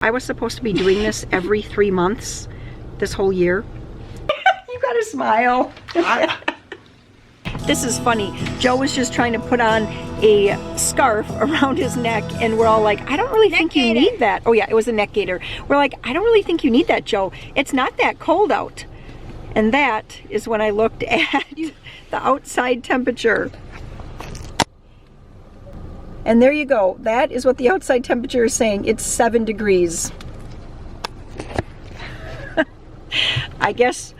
I was supposed to be doing this every 3 months this whole year. You gotta smile. This is funny. Joe was just trying to put on a scarf around his neck, and we're all like, I don't really think you need that. Oh yeah, it was a neck gaiter. We're like, I don't really think you need that, Joe. It's not that cold out. And that is when I looked at the outside temperature. And there you go. That is what the outside temperature is saying. It's 7 degrees. I guess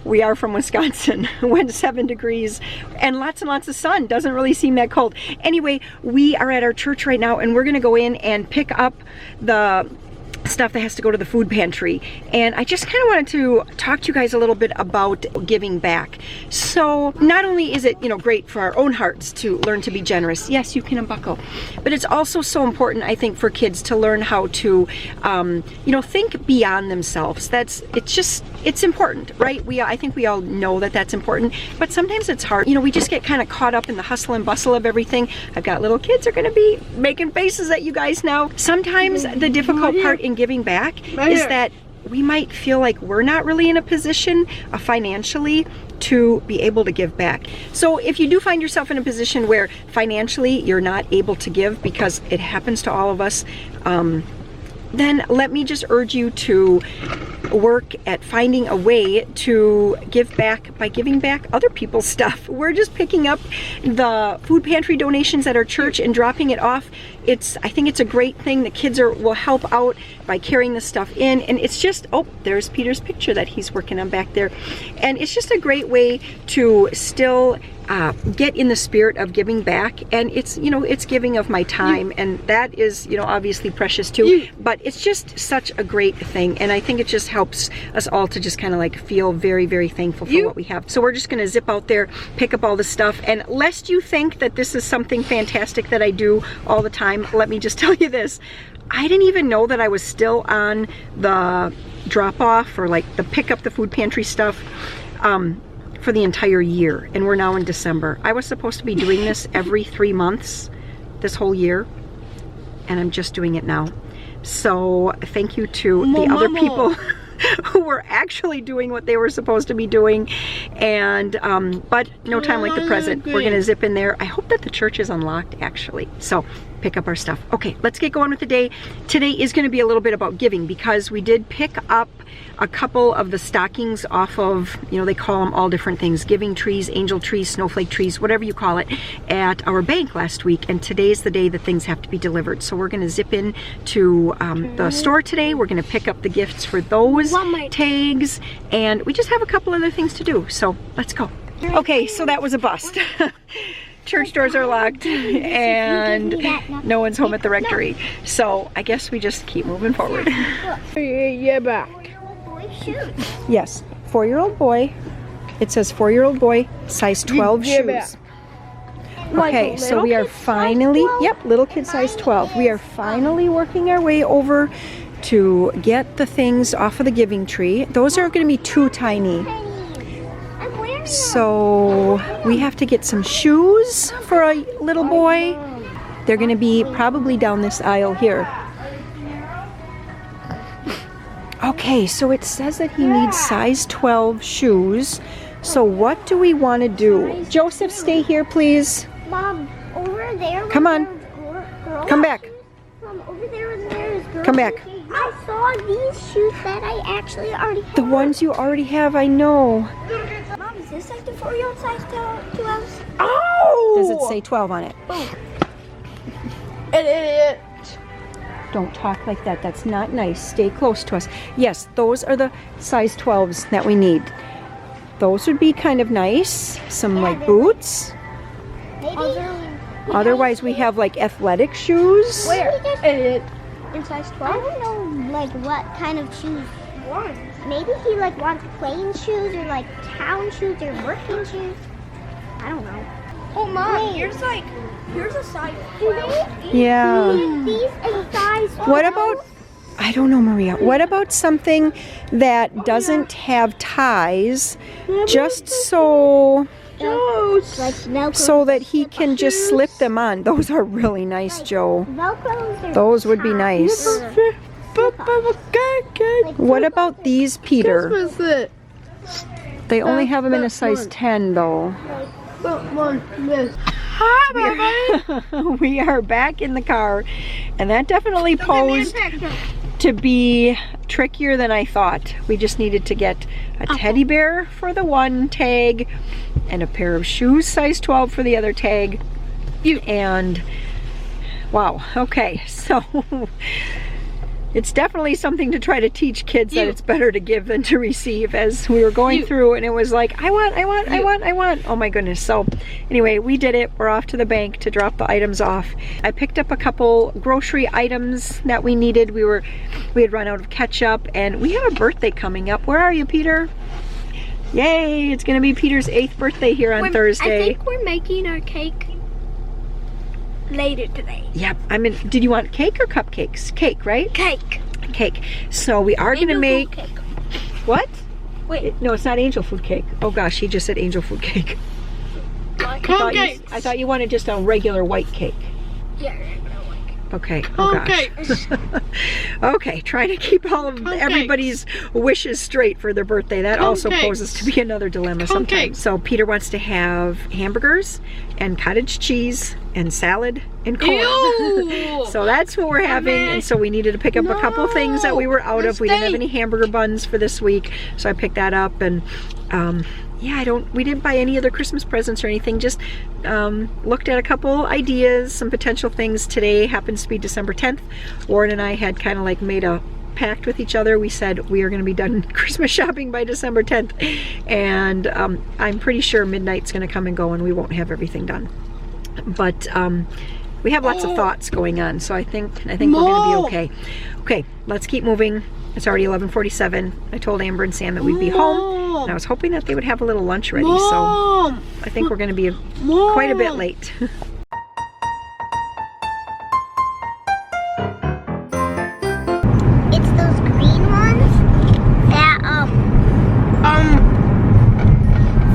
we are from Wisconsin when 7 degrees and lots of sun doesn't really seem that cold. Anyway, we are at our church right now, and we're gonna go in and pick up the stuff that has to go to the food pantry. And I just kind of wanted to talk to you guys a little bit about giving back. So not only is it, you know, great for our own hearts to learn to be generous. Yes, you can unbuckle. But it's also so important, I think, for kids to learn how to, you know, think beyond themselves. It's important, right? I think we all know that that's important, but sometimes it's hard. You know, we just get kind of caught up in the hustle and bustle of everything. I've got little kids are gonna be making faces at you guys now. Sometimes the difficult part in giving back is that we might feel like we're not really in a position financially to be able to give back. So if you do find yourself in a position where financially you're not able to give, because it happens to all of us, then let me just urge you to work at finding a way to give back by giving back other people's stuff. We're just picking up the food pantry donations at our church and dropping it off. I think it's a great thing. The kids will help out by carrying the stuff in, and it's just, oh, there's Peter's picture that he's working on back there. And it's just a great way to still get in the spirit of giving back. And it's, you know, it's giving of my time, and that is, you know, obviously precious too, but it's just such a great thing. And I think it just helps us all to just kind of like feel very, very thankful for what we have. So we're just gonna zip out there, pick up all the stuff, and lest you think that this is something fantastic that I do all the time, let me just tell you this. I didn't even know that I was still on the drop off, or like the pick up the food pantry stuff, for the entire year, and we're now in December. I was supposed to be doing this every 3 months this whole year, and I'm just doing it now. So thank you to the other people who were actually doing what they were supposed to be doing. And but no time like the present. We're gonna zip in there. I hope that the church is unlocked actually, so pick up our stuff. Okay, let's get going with the day. Today is going to be a little bit about giving, because we did pick up a couple of the stockings off of, you know, they call them all different things, giving trees, angel trees, snowflake trees, whatever you call it, at our bank last week. And today's the day that things have to be delivered. So we're going to zip in to the store today. We're going to pick up the gifts for those tags, and we just have a couple other things to do. So let's go. Okay, so that was a bust. Church doors are locked and no one's home at the rectory. So I guess we just keep moving forward. Yeah, back. Yes, 4-year-old boy. It says 4-year-old boy, size 12 shoes. Okay, so we are finally, yep, little kid size 12. We are finally working our way over to get the things off of the giving tree. Those are going to be too tiny. So we have to get some shoes for a little boy. They're going to be probably down this aisle here. Okay, so it says that he needs size 12 shoes. So what do we want to do? Joseph, stay here, please. Mom, over there. Come on. Come back. Mom, over there's girls. Come back. I saw these shoes that I actually already have. The ones you already have, I know. Mom, is this like the 4-year-old size 12? Oh! Does it say 12 on it? Oh. Idiot. Don't talk like that. That's not nice. Stay close to us. Yes, those are the size 12s that we need. Those would be kind of nice. Some like boots. Maybe. Otherwise, we have like athletic shoes. Where? Idiot. In size 12? I don't know like what kind of shoes he wants. Maybe he like wants plain shoes or like town shoes or working shoes. I don't know. Oh, Mom, here's a size 12. Yeah. These in size 12. What about, I don't know, Maria. What about something that doesn't have ties, just so like Velcro. so that he can just slip them on? Those are really nice, Joe. Velcros are Those would be nice. What about these, Peter? Christmas. They only have them in a size 10 though. We are back in the car, and that definitely posed to be trickier than I thought. We just needed to get a teddy bear for the one tag and a pair of shoes size 12 for the other tag. And wow, okay, so it's definitely something to try to teach kids that it's better to give than to receive, as we were going through, and it was like, I want. Oh my goodness. So anyway, we did it. We're off to the bank to drop the items off. I picked up a couple grocery items that we needed. We had run out of ketchup, and we have a birthday coming up. Where are you, Peter? Yay, it's gonna be Peter's 8th birthday here on Thursday. I think we're making our cake later today. Yep. Did you want cake or cupcakes? Cake, right? Cake. Cake. So we are going to make... Cake. What? Wait. No, it's not angel food cake. Oh gosh, he just said angel food cake. I thought you wanted just a regular white cake. Yeah. Okay. Oh gosh. Okay, trying to keep all of everybody's wishes straight for their birthday. That also poses to be another dilemma sometimes. So Peter wants to have hamburgers and cottage cheese and salad and corn. So that's what we're having. And so we needed to pick up a couple things that we were out of. We didn't have any hamburger buns for this week, so I picked that up. And yeah, we didn't buy any other Christmas presents or anything, just looked at a couple ideas, some potential things. Today happens to be December 10th. Warren and I had kind of like made a pact with each other. We said we are going to be done Christmas shopping by December 10th, and I'm pretty sure midnight's going to come and go and we won't have everything done. But we have lots of thoughts going on, so I think we're going to be okay. Okay, let's keep moving. It's already 11:47. I told Amber and Sam that we'd be home, and I was hoping that they would have a little lunch ready, so I think we're going to be quite a bit late. It's those green ones that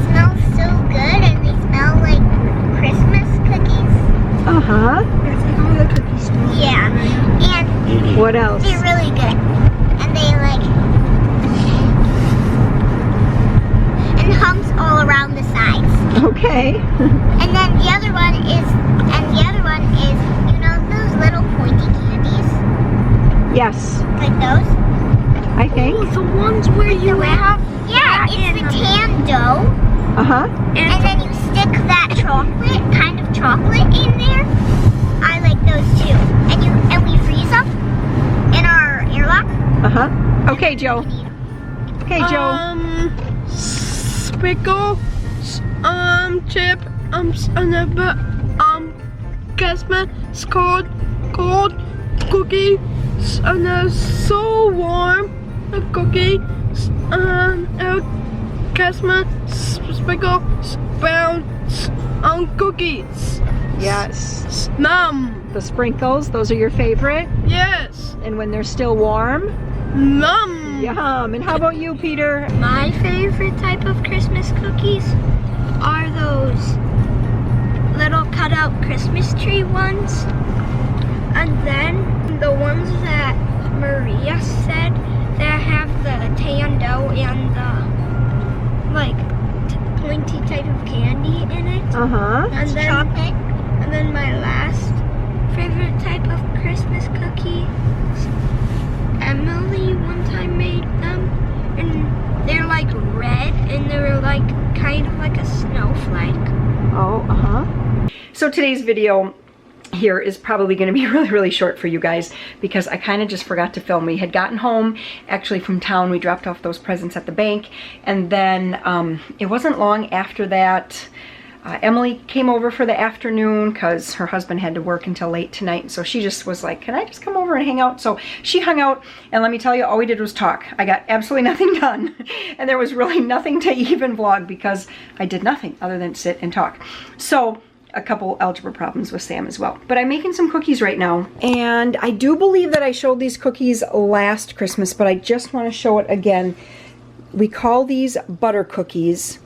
smell so good, and they smell like Christmas cookies. Uh-huh. Yeah, and What else? they're really good. And they and humps all around the sides. Okay. And then the other one is, you know those little pointy candies? Yes, Like those? I think. The ones where you have... Yeah, it's the tan dough. Uh-huh. And then you stick that kind of chocolate in there. I like those too. And we freeze them in our airlock. Uh-huh. Okay, Joe. Okay, Joe. Sprinkle, chip, Christmas, cold cookies, and so warm, cookie, Christmas, sprinkle, brown, cookies. Yes. Mom. The sprinkles, those are your favorite? Yes. And when they're still warm? Mom. Yum. And how about you, Peter? My favorite type of Christmas cookies are those little cutout Christmas tree ones. And then the ones that Maria said that have the tan dough and the pointy type of candy in it. Uh-huh. And then Chocolate. And then my last favorite type of Christmas cookie, Emily one time made them, and they're like red, and they're like kind of like a snowflake. Oh, uh-huh. So today's video here is probably going to be really, really short for you guys because I kind of just forgot to film. We had gotten home actually from town. We dropped off those presents at the bank, and then it wasn't long after that Emily came over for the afternoon because her husband had to work until late tonight, so she just was like, can I just come over and hang out? So she hung out, and let me tell you, all we did was talk. I got absolutely nothing done, and there was really nothing to even vlog because I did nothing other than sit and talk. So a couple algebra problems with Sam as well. But I'm making some cookies right now, and I do believe that I showed these cookies last Christmas, but I just want to show it again. We call these butter cookies,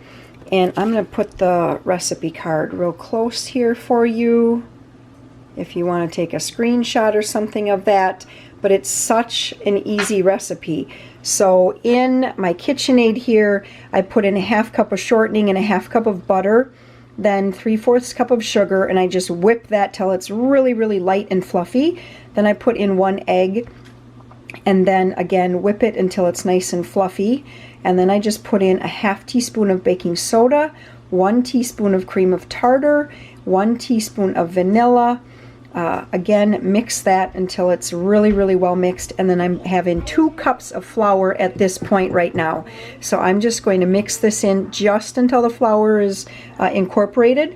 and I'm going to put the recipe card real close here for you if you want to take a screenshot or something of that. but it's such an easy recipe. So in my KitchenAid here, I put in a 1/2 cup of shortening and a 1/2 cup of butter, then 3/4 cup of sugar, and I just whip that till it's really, really light and fluffy. Then I put in 1 egg, and then again whip it until it's nice and fluffy. And then I just put in a 1/2 teaspoon of baking soda, 1 teaspoon of cream of tartar, 1 teaspoon of vanilla. Again, mix that until it's really, really well mixed. And then I'm having 2 cups of flour at this point right now. So I'm just going to mix this in just until the flour is incorporated.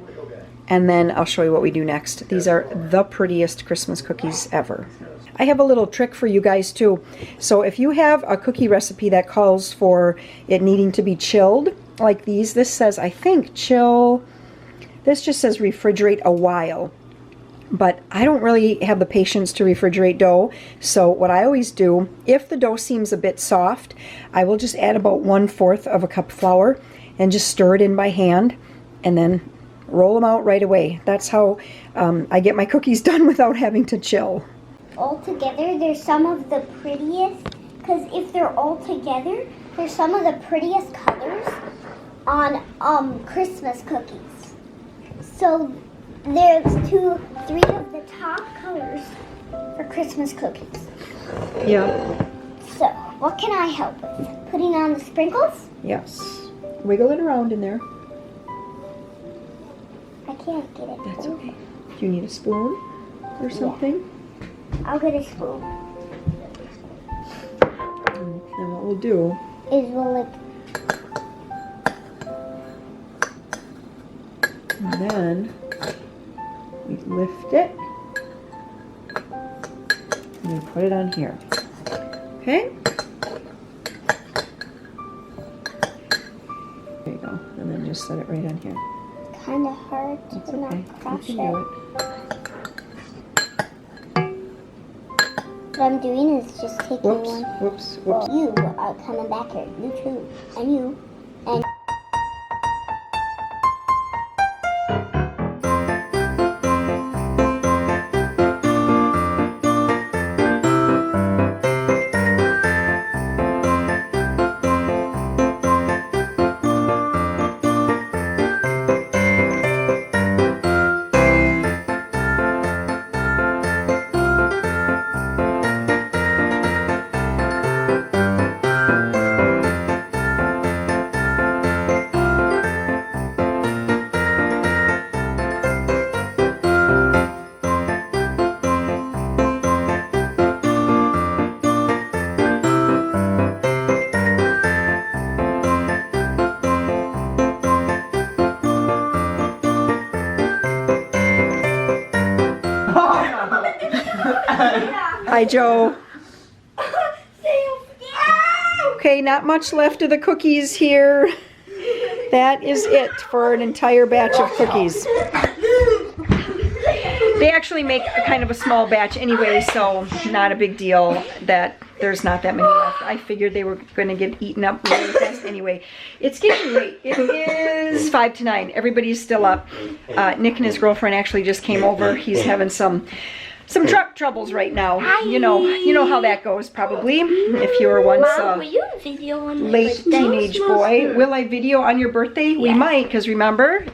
And then I'll show you what we do next. These are the prettiest Christmas cookies ever. I have a little trick for you guys too. So if you have a cookie recipe that calls for it needing to be chilled, like these, this says, I think, chill. This just says refrigerate a while. But I don't really have the patience to refrigerate dough. So what I always do, if the dough seems a bit soft, I will just add about 1/4 of a cup of flour and just stir it in by hand and then roll them out right away. That's how I get my cookies done without having to chill. All together, they're some of the prettiest, because if they're all together, they're some of the prettiest colors on Christmas cookies. So there's 3 of the top colors for Christmas cookies. Yeah. So what can I help with? Putting on the sprinkles? Yes. Wiggle it around in there. I can't get it. That's okay. Do you need a spoon or something? I'll get a spoon. And what we'll do Is we'll and then we lift it and we put it on here. Okay? There you go. And then just set it right on here. kind of hard That's to okay. not crush You can do it. it. What I'm doing is just taking Whoops, one. whoops, Well, whoops. you are coming back here. You too. And you. And Hi, Joe. Okay, not much left of the cookies here. That is it for an entire batch of cookies. They actually make a kind of a small batch anyway, so not a big deal that there's not that many left. I figured they were going to get eaten up really fast anyway. It's getting late. It is 5 to 9. Everybody's still up. Nick and his girlfriend actually just came over. He's having some truck troubles right now. You know how that goes probably. If you were once Mom, will you video on my late birthday? teenage boy. Will I video on your birthday? We might, because remember,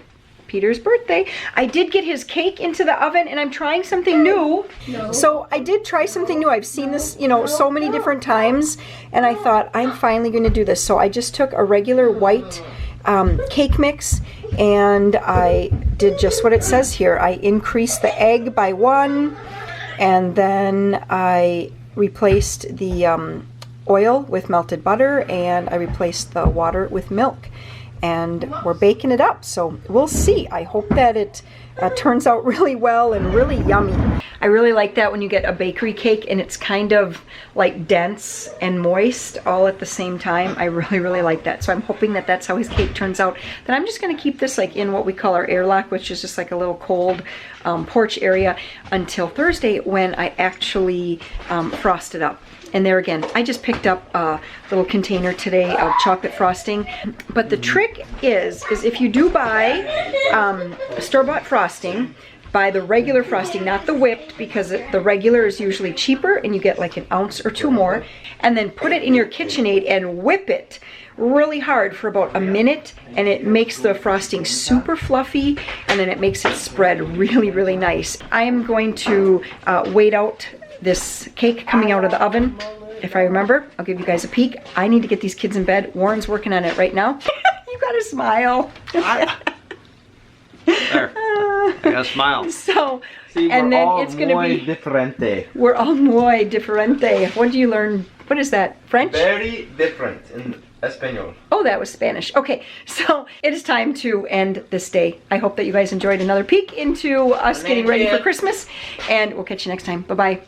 Peter's birthday. I did get his cake into the oven and I'm trying something new. So I did try something new. I've seen this, so many different times, and I thought I'm finally going to do this. So I just took a regular white cake mix and I did just what it says here. I increased the egg by 1, and then I replaced the oil with melted butter, and I replaced the water with milk. And we're baking it up, so we'll see. I hope that it turns out really well and really yummy. I really like that when you get a bakery cake and it's kind of like dense and moist all at the same time. I really, really like that. So I'm hoping that that's how his cake turns out. Then I'm just going to keep this like in what we call our airlock, which is just like a little cold porch area until Thursday when I actually frost it up. And there again, I just picked up a little container today of chocolate frosting. But the trick is if you do buy store-bought frosting, buy the regular frosting, not the whipped, because the regular is usually cheaper and you get like an ounce or two more. And then put it in your KitchenAid and whip it really hard for about a minute, and it makes the frosting super fluffy, and then it makes it spread really, really nice. I am going to wait out this cake coming out of the oven. If I remember, I'll give you guys a peek. I need to get these kids in bed. Warren's working on it right now. You gotta smile. There. I got a smile. So, See, and we're then all it's gonna muy be, diferente. we're all muy diferente. What do you learn? What is that? French? Very different in Espanol. Oh, that was Spanish. Okay, so it is time to end this day. I hope that you guys enjoyed another peek into us getting ready for Christmas, and we'll catch you next time. Bye-bye.